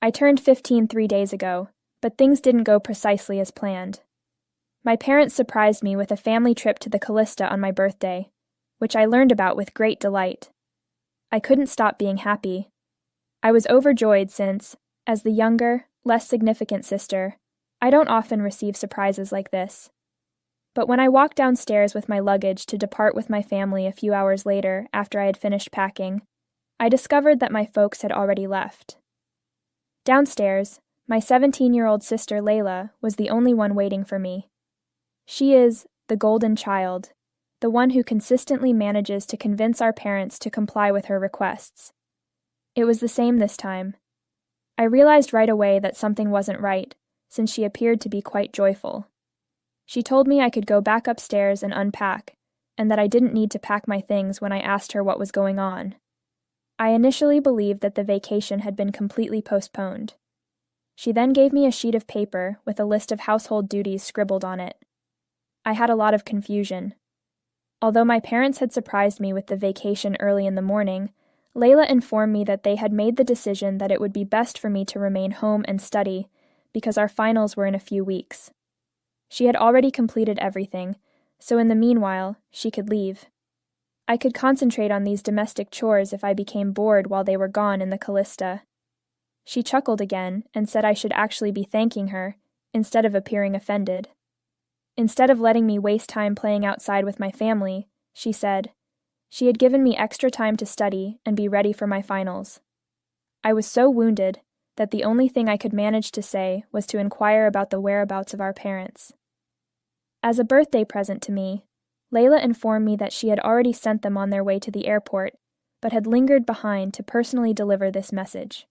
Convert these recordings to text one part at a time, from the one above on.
I turned 15 3 days ago, but things didn't go precisely as planned. My parents surprised me with a family trip to the Callista on my birthday, which I learned about with great delight. I couldn't stop being happy. I was overjoyed since, as the younger, less significant sister, I don't often receive surprises like this. But when I walked downstairs with my luggage to depart with my family a few hours later after I had finished packing, I discovered that my folks had already left. Downstairs, my 17-year-old sister Layla was the only one waiting for me. She is the golden child, the one who consistently manages to convince our parents to comply with her requests. It was the same this time. I realized right away that something wasn't right, since she appeared to be quite joyful. She told me I could go back upstairs and unpack, and that I didn't need to pack my things when I asked her what was going on. I initially believed that the vacation had been completely postponed. She then gave me a sheet of paper with a list of household duties scribbled on it. I had a lot of confusion. Although my parents had surprised me with the vacation early in the morning, Layla informed me that they had made the decision that it would be best for me to remain home and study because our finals were in a few weeks. She had already completed everything, so in the meanwhile, she could leave. I could concentrate on these domestic chores if I became bored while they were gone in the Callista. She chuckled again and said I should actually be thanking her, instead of appearing offended. Instead of letting me waste time playing outside with my family, she said, she had given me extra time to study and be ready for my finals. I was so wounded that the only thing I could manage to say was to inquire about the whereabouts of our parents. As a birthday present to me, Layla informed me that she had already sent them on their way to the airport, but had lingered behind to personally deliver this message.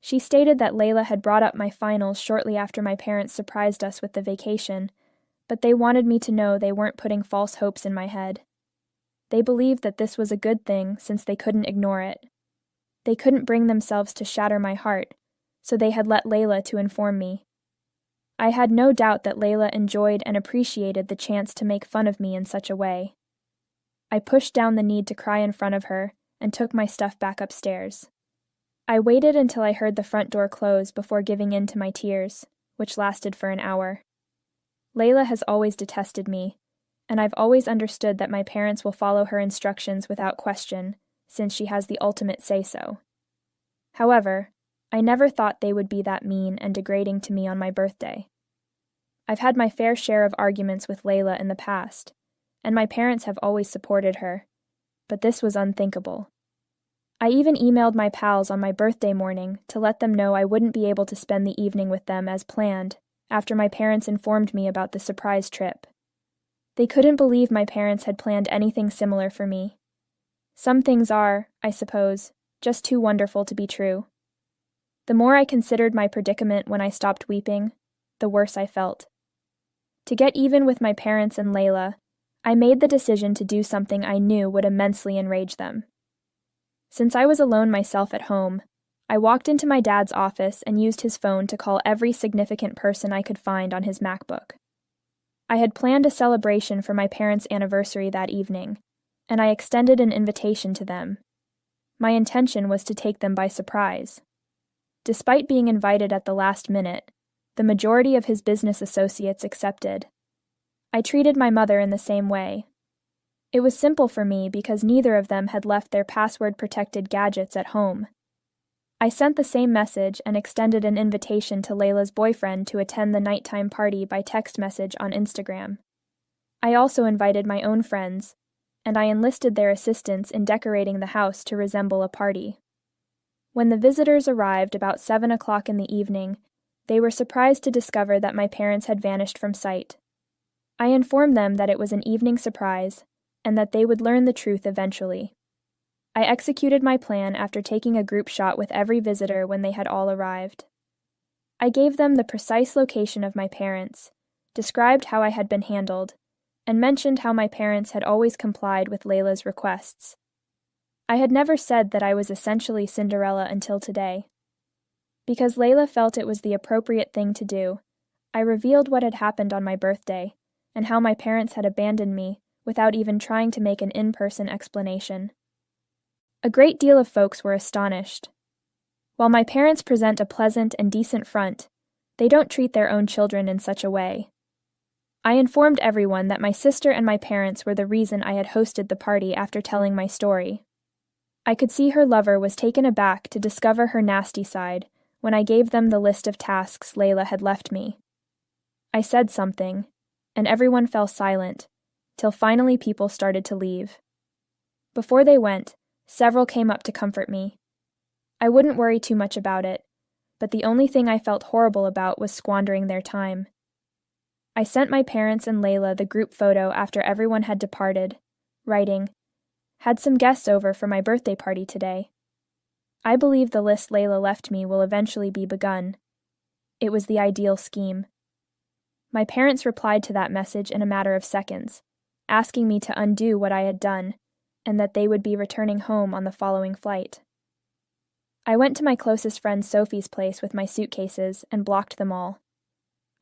She stated that Layla had brought up my finals shortly after my parents surprised us with the vacation, but they wanted me to know they weren't putting false hopes in my head. They believed that this was a good thing since they couldn't ignore it. They couldn't bring themselves to shatter my heart, so they had let Layla to inform me. I had no doubt that Layla enjoyed and appreciated the chance to make fun of me in such a way. I pushed down the need to cry in front of her and took my stuff back upstairs. I waited until I heard the front door close before giving in to my tears, which lasted for an hour. Layla has always detested me, and I've always understood that my parents will follow her instructions without question, since she has the ultimate say-so. However, I never thought they would be that mean and degrading to me on my birthday. I've had my fair share of arguments with Layla in the past, and my parents have always supported her, but this was unthinkable. I even emailed my pals on my birthday morning to let them know I wouldn't be able to spend the evening with them as planned after my parents informed me about the surprise trip. They couldn't believe my parents had planned anything similar for me. Some things are, I suppose, just too wonderful to be true. The more I considered my predicament when I stopped weeping, the worse I felt. To get even with my parents and Layla, I made the decision to do something I knew would immensely enrage them. Since I was alone myself at home, I walked into my dad's office and used his phone to call every significant person I could find on his MacBook. I had planned a celebration for my parents' anniversary that evening, and I extended an invitation to them. My intention was to take them by surprise. Despite being invited at the last minute, the majority of his business associates accepted. I treated my mother in the same way. It was simple for me because neither of them had left their password-protected gadgets at home. I sent the same message and extended an invitation to Layla's boyfriend to attend the nighttime party by text message on Instagram. I also invited my own friends, and I enlisted their assistance in decorating the house to resemble a party. When the visitors arrived about 7 o'clock in the evening, they were surprised to discover that my parents had vanished from sight. I informed them that it was an evening surprise, and that they would learn the truth eventually. I executed my plan after taking a group shot with every visitor when they had all arrived. I gave them the precise location of my parents, described how I had been handled, and mentioned how my parents had always complied with Layla's requests. I had never said that I was essentially Cinderella until today. Because Layla felt it was the appropriate thing to do, I revealed what had happened on my birthday, and how my parents had abandoned me without even trying to make an in-person explanation. A great deal of folks were astonished. While my parents present a pleasant and decent front, they don't treat their own children in such a way. I informed everyone that my sister and my parents were the reason I had hosted the party after telling my story. I could see her lover was taken aback to discover her nasty side when I gave them the list of tasks Layla had left me. I said something, and everyone fell silent, till finally people started to leave. Before they went, several came up to comfort me. I wouldn't worry too much about it, but the only thing I felt horrible about was squandering their time. I sent my parents and Layla the group photo after everyone had departed, writing, "Had some guests over for my birthday party today. I believe the list Layla left me will eventually be begun. It was the ideal scheme." My parents replied to that message in a matter of seconds, asking me to undo what I had done, and that they would be returning home on the following flight. I went to my closest friend Sophie's place with my suitcases and blocked them all.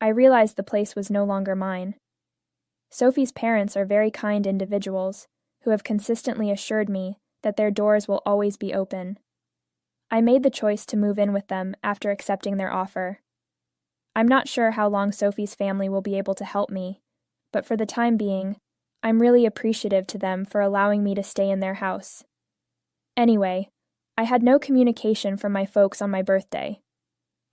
I realized the place was no longer mine. Sophie's parents are very kind individuals who have consistently assured me that their doors will always be open. I made the choice to move in with them after accepting their offer. I'm not sure how long Sophie's family will be able to help me, but for the time being, I'm really appreciative to them for allowing me to stay in their house. Anyway, I had no communication from my folks on my birthday.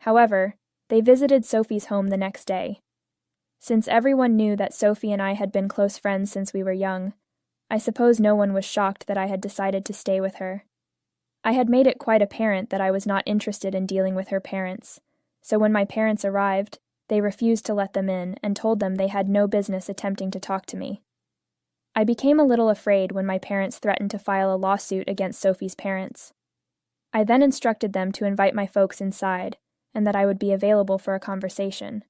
However, they visited Sophie's home the next day. Since everyone knew that Sophie and I had been close friends since we were young, I suppose no one was shocked that I had decided to stay with her. I had made it quite apparent that I was not interested in dealing with her parents, so when my parents arrived, they refused to let them in and told them they had no business attempting to talk to me. I became a little afraid when my parents threatened to file a lawsuit against Sophie's parents. I then instructed them to invite my folks inside, and that I would be available for a conversation.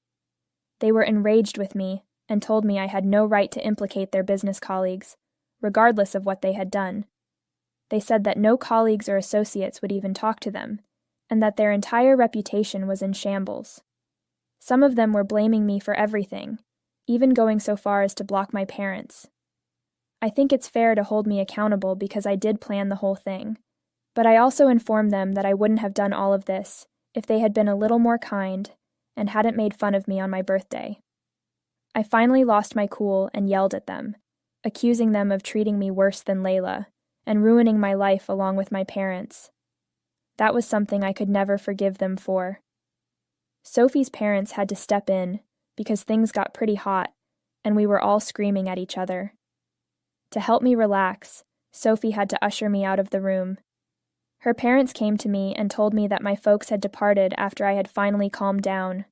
They were enraged with me and told me I had no right to implicate their business colleagues, regardless of what they had done. They said that no colleagues or associates would even talk to them, and that their entire reputation was in shambles. Some of them were blaming me for everything, even going so far as to block my parents. I think it's fair to hold me accountable because I did plan the whole thing, but I also informed them that I wouldn't have done all of this if they had been a little more kind and hadn't made fun of me on my birthday. I finally lost my cool and yelled at them, accusing them of treating me worse than Layla and ruining my life along with my parents. That was something I could never forgive them for. Sophie's parents had to step in because things got pretty hot and we were all screaming at each other. To help me relax, Sophie had to usher me out of the room. Her parents came to me and told me that my folks had departed after I had finally calmed down.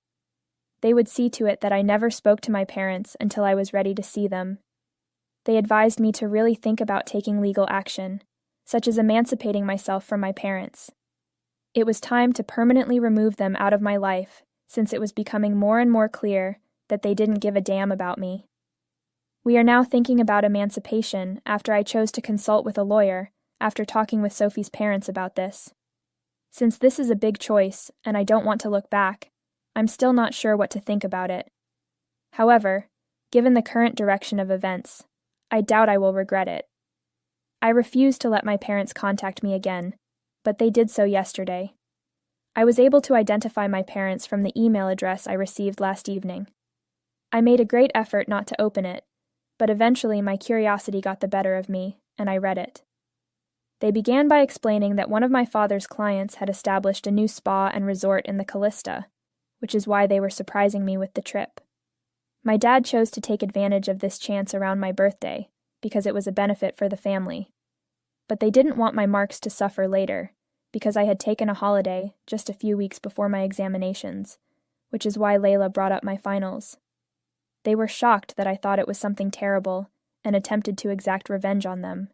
They would see to it that I never spoke to my parents until I was ready to see them. They advised me to really think about taking legal action, such as emancipating myself from my parents. It was time to permanently remove them out of my life, since it was becoming more and more clear that they didn't give a damn about me. We are now thinking about emancipation after I chose to consult with a lawyer after talking with Sophie's parents about this. Since this is a big choice, and I don't want to look back, I'm still not sure what to think about it. However, given the current direction of events, I doubt I will regret it. I refuse to let my parents contact me again, but they did so yesterday. I was able to identify my parents from the email address I received last evening. I made a great effort not to open it, but eventually my curiosity got the better of me, and I read it. They began by explaining that one of my father's clients had established a new spa and resort in the Callista, which is why they were surprising me with the trip. My dad chose to take advantage of this chance around my birthday, because it was a benefit for the family. But they didn't want my marks to suffer later, because I had taken a holiday just a few weeks before my examinations, which is why Layla brought up my finals. They were shocked that I thought it was something terrible, and attempted to exact revenge on them.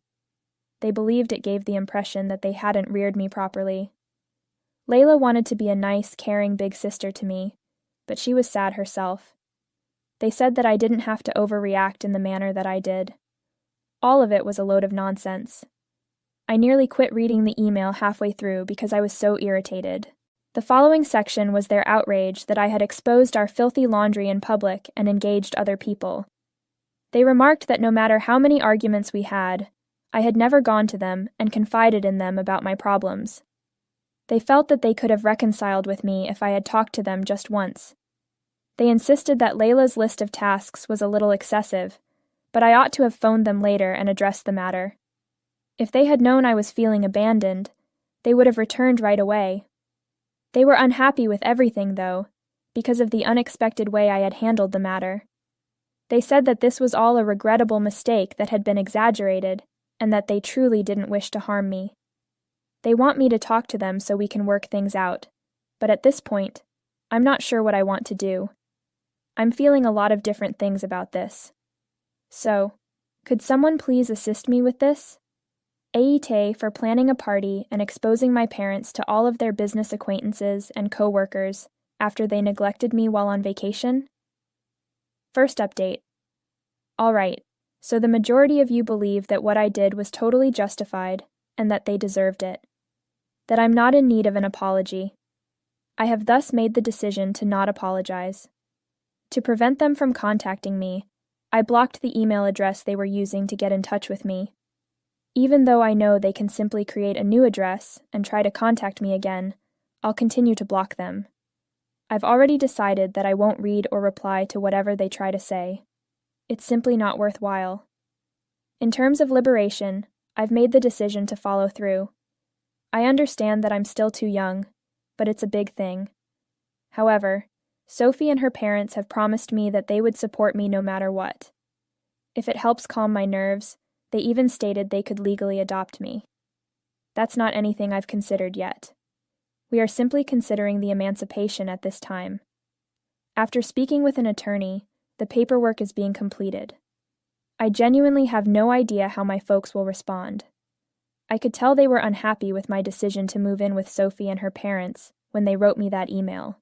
They believed it gave the impression that they hadn't reared me properly. Layla wanted to be a nice, caring big sister to me, but she was sad herself. They said that I didn't have to overreact in the manner that I did. All of it was a load of nonsense. I nearly quit reading the email halfway through because I was so irritated. The following section was their outrage that I had exposed our filthy laundry in public and engaged other people. They remarked that no matter how many arguments we had, I had never gone to them and confided in them about my problems. They felt that they could have reconciled with me if I had talked to them just once. They insisted that Layla's list of tasks was a little excessive, but I ought to have phoned them later and addressed the matter. If they had known I was feeling abandoned, they would have returned right away. They were unhappy with everything, though, because of the unexpected way I had handled the matter. They said that this was all a regrettable mistake that had been exaggerated, and that they truly didn't wish to harm me. They want me to talk to them so we can work things out, but at this point, I'm not sure what I want to do. I'm feeling a lot of different things about this. So, could someone please assist me with this? Aite for planning a party and exposing my parents to all of their business acquaintances and co-workers after they neglected me while on vacation? First update. Alright, so the majority of you believe that what I did was totally justified and that they deserved it. That I'm not in need of an apology. I have thus made the decision to not apologize. To prevent them from contacting me, I blocked the email address they were using to get in touch with me. Even though I know they can simply create a new address and try to contact me again, I'll continue to block them. I've already decided that I won't read or reply to whatever they try to say. It's simply not worthwhile. In terms of liberation, I've made the decision to follow through. I understand that I'm still too young, but it's a big thing. However, Sophie and her parents have promised me that they would support me no matter what. If it helps calm my nerves, they even stated they could legally adopt me. That's not anything I've considered yet. We are simply considering the emancipation at this time. After speaking with an attorney, the paperwork is being completed. I genuinely have no idea how my folks will respond. I could tell they were unhappy with my decision to move in with Sophie and her parents when they wrote me that email.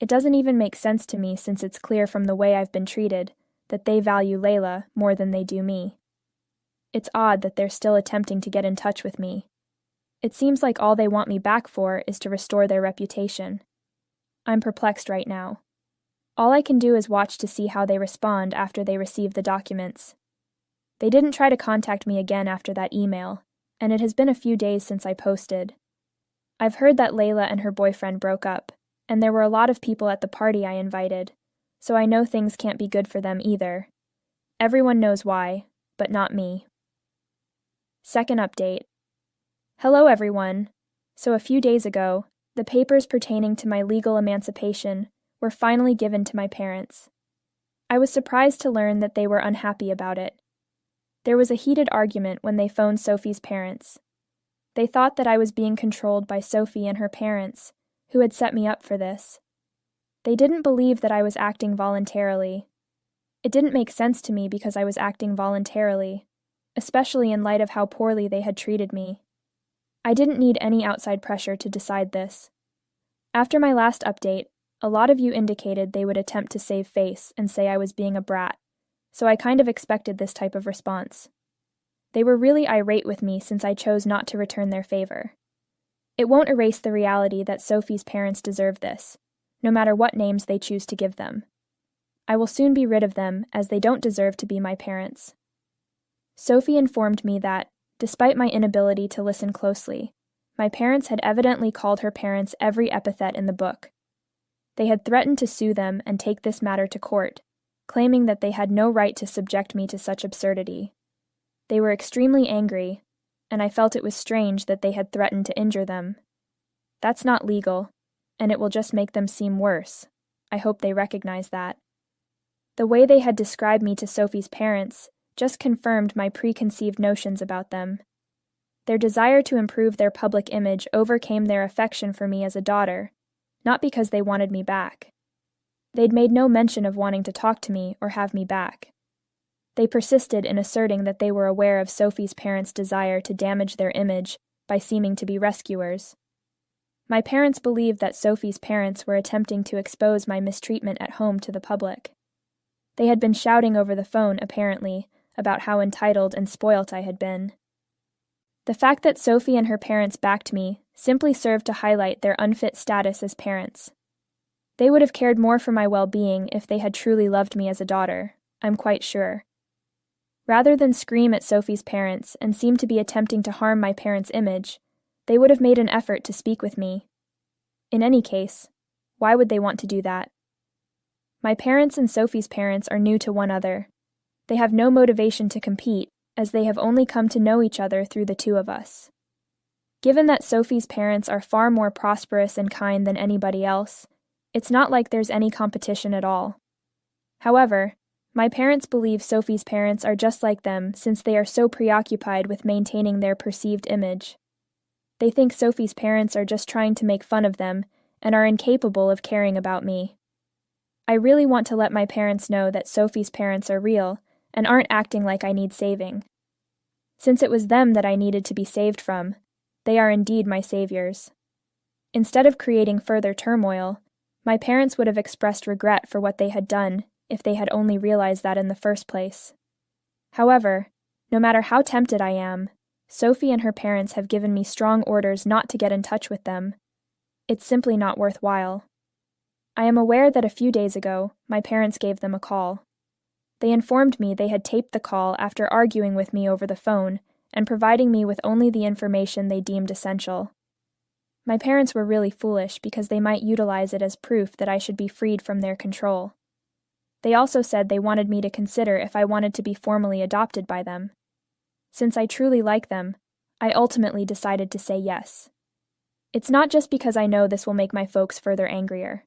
It doesn't even make sense to me since it's clear from the way I've been treated that they value Layla more than they do me. It's odd that they're still attempting to get in touch with me. It seems like all they want me back for is to restore their reputation. I'm perplexed right now. All I can do is watch to see how they respond after they receive the documents. They didn't try to contact me again after that email, and it has been a few days since I posted. I've heard that Layla and her boyfriend broke up, and there were a lot of people at the party I invited, so I know things can't be good for them either. Everyone knows why, but not me. Second update. Hello everyone. So a few days ago, the papers pertaining to my legal emancipation were finally given to my parents. I was surprised to learn that they were unhappy about it. There was a heated argument when they phoned Sophie's parents. They thought that I was being controlled by Sophie and her parents, who had set me up for this. They didn't believe that I was acting voluntarily. It didn't make sense to me because I was acting voluntarily, especially in light of how poorly they had treated me. I didn't need any outside pressure to decide this. After my last update, a lot of you indicated they would attempt to save face and say I was being a brat, so I kind of expected this type of response. They were really irate with me since I chose not to return their favor. It won't erase the reality that Sophie's parents deserve this, no matter what names they choose to give them. I will soon be rid of them, as they don't deserve to be my parents. Sophie informed me that, despite my inability to listen closely, my parents had evidently called her parents every epithet in the book. They had threatened to sue them and take this matter to court, claiming that they had no right to subject me to such absurdity. They were extremely angry, and I felt it was strange that they had threatened to injure them. That's not legal, and it will just make them seem worse. I hope they recognize that. The way they had described me to Sophie's parents just confirmed my preconceived notions about them. Their desire to improve their public image overcame their affection for me as a daughter, not because they wanted me back. They'd made no mention of wanting to talk to me or have me back. They persisted in asserting that they were aware of Sophie's parents' desire to damage their image by seeming to be rescuers. My parents believed that Sophie's parents were attempting to expose my mistreatment at home to the public. They had been shouting over the phone, apparently, about how entitled and spoilt I had been. The fact that Sophie and her parents backed me simply served to highlight their unfit status as parents. They would have cared more for my well-being if they had truly loved me as a daughter, I'm quite sure. Rather than scream at Sophie's parents and seem to be attempting to harm my parents' image, They would have made an effort to speak with me. In any case, why would they want to do that? My parents and Sophie's parents are new to one another. They have no motivation to compete, as they have only come to know each other through the two of us. Given that Sophie's parents are far more prosperous and kind than anybody else, it's not like there's any competition at all. However, my parents believe Sophie's parents are just like them since they are so preoccupied with maintaining their perceived image. They think Sophie's parents are just trying to make fun of them and are incapable of caring about me. I really want to let my parents know that Sophie's parents are real and aren't acting like I need saving. Since it was them that I needed to be saved from, they are indeed my saviors. Instead of creating further turmoil, my parents would have expressed regret for what they had done if they had only realized that in the first place. However, no matter how tempted I am, Sophie and her parents have given me strong orders not to get in touch with them. It's simply not worthwhile. I am aware that a few days ago, my parents gave them a call. They informed me they had taped the call after arguing with me over the phone and providing me with only the information they deemed essential. My parents were really foolish because they might utilize it as proof that I should be freed from their control. They also said they wanted me to consider if I wanted to be formally adopted by them. Since I truly like them, I ultimately decided to say yes. It's not just because I know this will make my folks further angrier.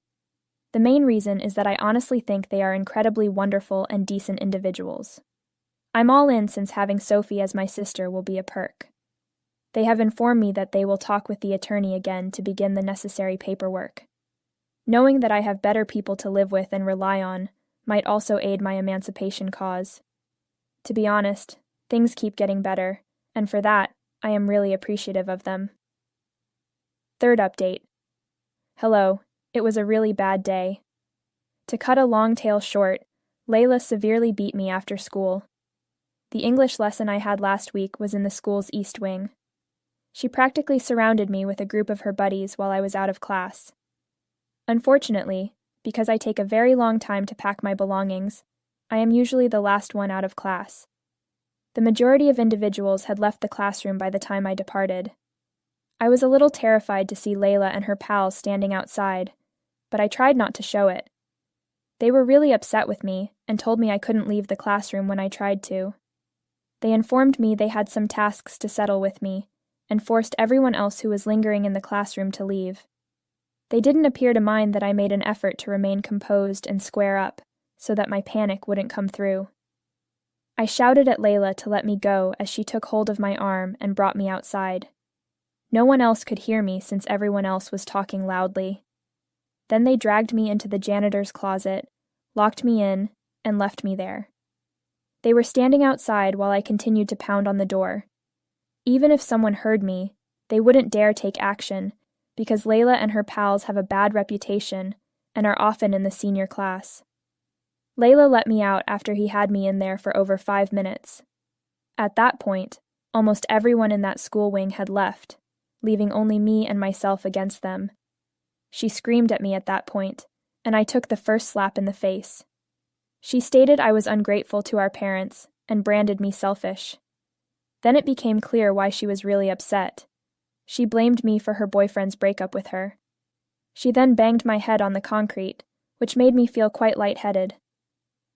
The main reason is that I honestly think they are incredibly wonderful and decent individuals. I'm all in since having Sophie as my sister will be a perk. They have informed me that they will talk with the attorney again to begin the necessary paperwork. Knowing that I have better people to live with and rely on might also aid my emancipation cause. To be honest, things keep getting better, and for that, I am really appreciative of them. Third update. Hello, it was a really bad day. To cut a long tale short, Layla severely beat me after school. The English lesson I had last week was in the school's East Wing. She practically surrounded me with a group of her buddies while I was out of class. Unfortunately, because I take a very long time to pack my belongings, I am usually the last one out of class. The majority of individuals had left the classroom by the time I departed. I was a little terrified to see Layla and her pals standing outside, but I tried not to show it. They were really upset with me and told me I couldn't leave the classroom when I tried to. They informed me they had some tasks to settle with me and forced everyone else who was lingering in the classroom to leave. They didn't appear to mind that I made an effort to remain composed and square up so that my panic wouldn't come through. I shouted at Layla to let me go as she took hold of my arm and brought me outside. No one else could hear me since everyone else was talking loudly. Then they dragged me into the janitor's closet, locked me in, and left me there. They were standing outside while I continued to pound on the door. Even if someone heard me, they wouldn't dare take action because Layla and her pals have a bad reputation and are often in the senior class. Layla let me out after he had me in there for over 5 minutes. At that point, almost everyone in that school wing had left, leaving only me and myself against them. She screamed at me at that point, and I took the first slap in the face. She stated I was ungrateful to our parents and branded me selfish. Then it became clear why she was really upset. She blamed me for her boyfriend's breakup with her. She then banged my head on the concrete, which made me feel quite lightheaded.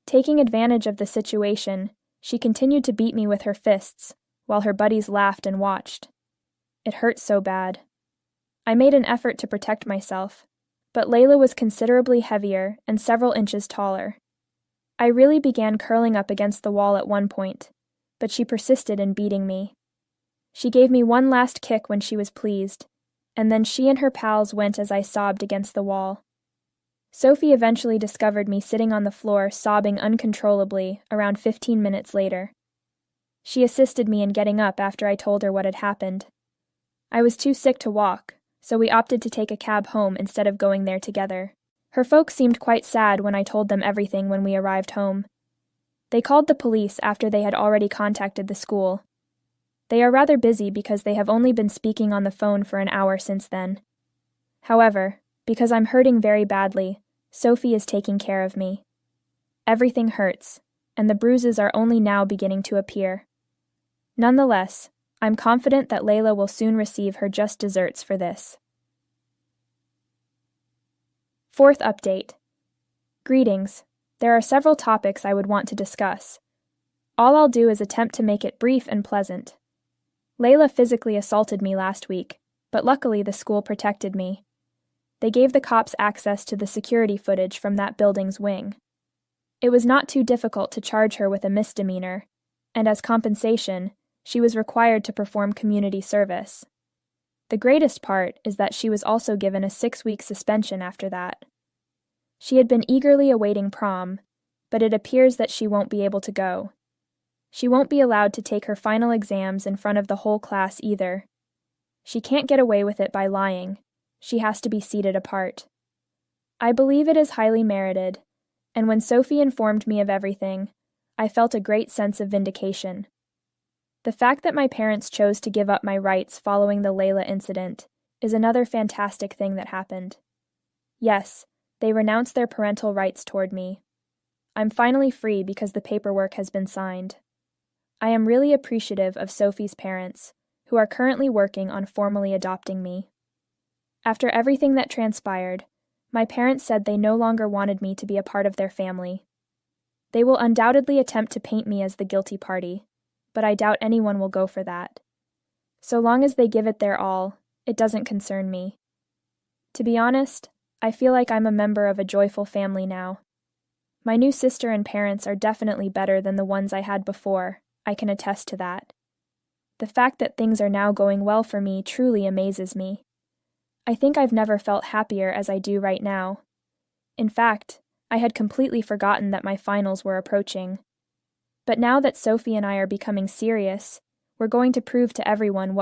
Taking advantage of the situation, she continued to beat me with her fists, while her buddies laughed and watched. It hurt so bad. I made an effort to protect myself, but Layla was considerably heavier and several inches taller. I really began curling up against the wall at one point, but she persisted in beating me. She gave me one last kick when she was pleased, and then she and her pals went as I sobbed against the wall. Sophie eventually discovered me sitting on the floor sobbing uncontrollably around 15 minutes later. She assisted me in getting up after I told her what had happened. I was too sick to walk, so we opted to take a cab home instead of going there together. Her folks seemed quite sad when I told them everything when we arrived home. They called the police after they had already contacted the school. They are rather busy because they have only been speaking on the phone for an hour since then. However, because I'm hurting very badly, Sophie is taking care of me. Everything hurts, and the bruises are only now beginning to appear. Nonetheless, I'm confident that Layla will soon receive her just desserts for this. Fourth update. Greetings. There are several topics I would want to discuss. All I'll do is attempt to make it brief and pleasant. Layla physically assaulted me last week, but luckily the school protected me. They gave the cops access to the security footage from that building's wing. It was not too difficult to charge her with a misdemeanor, and as compensation, she was required to perform community service. The greatest part is that she was also given a 6-week suspension after that. She had been eagerly awaiting prom, but it appears that she won't be able to go. She won't be allowed to take her final exams in front of the whole class either. She can't get away with it by lying. She has to be seated apart. I believe it is highly merited, and when Sophie informed me of everything, I felt a great sense of vindication. The fact that my parents chose to give up my rights following the Layla incident is another fantastic thing that happened. Yes, they renounced their parental rights toward me. I'm finally free because the paperwork has been signed. I am really appreciative of Sophie's parents, who are currently working on formally adopting me. After everything that transpired, my parents said they no longer wanted me to be a part of their family. They will undoubtedly attempt to paint me as the guilty party, but I doubt anyone will go for that. So long as they give it their all, it doesn't concern me. To be honest, I feel like I'm a member of a joyful family now. My new sister and parents are definitely better than the ones I had before. I can attest to that. The fact that things are now going well for me truly amazes me. I think I've never felt happier as I do right now. In fact, I had completely forgotten that my finals were approaching. But now that Sophie and I are becoming serious, we're going to prove to everyone what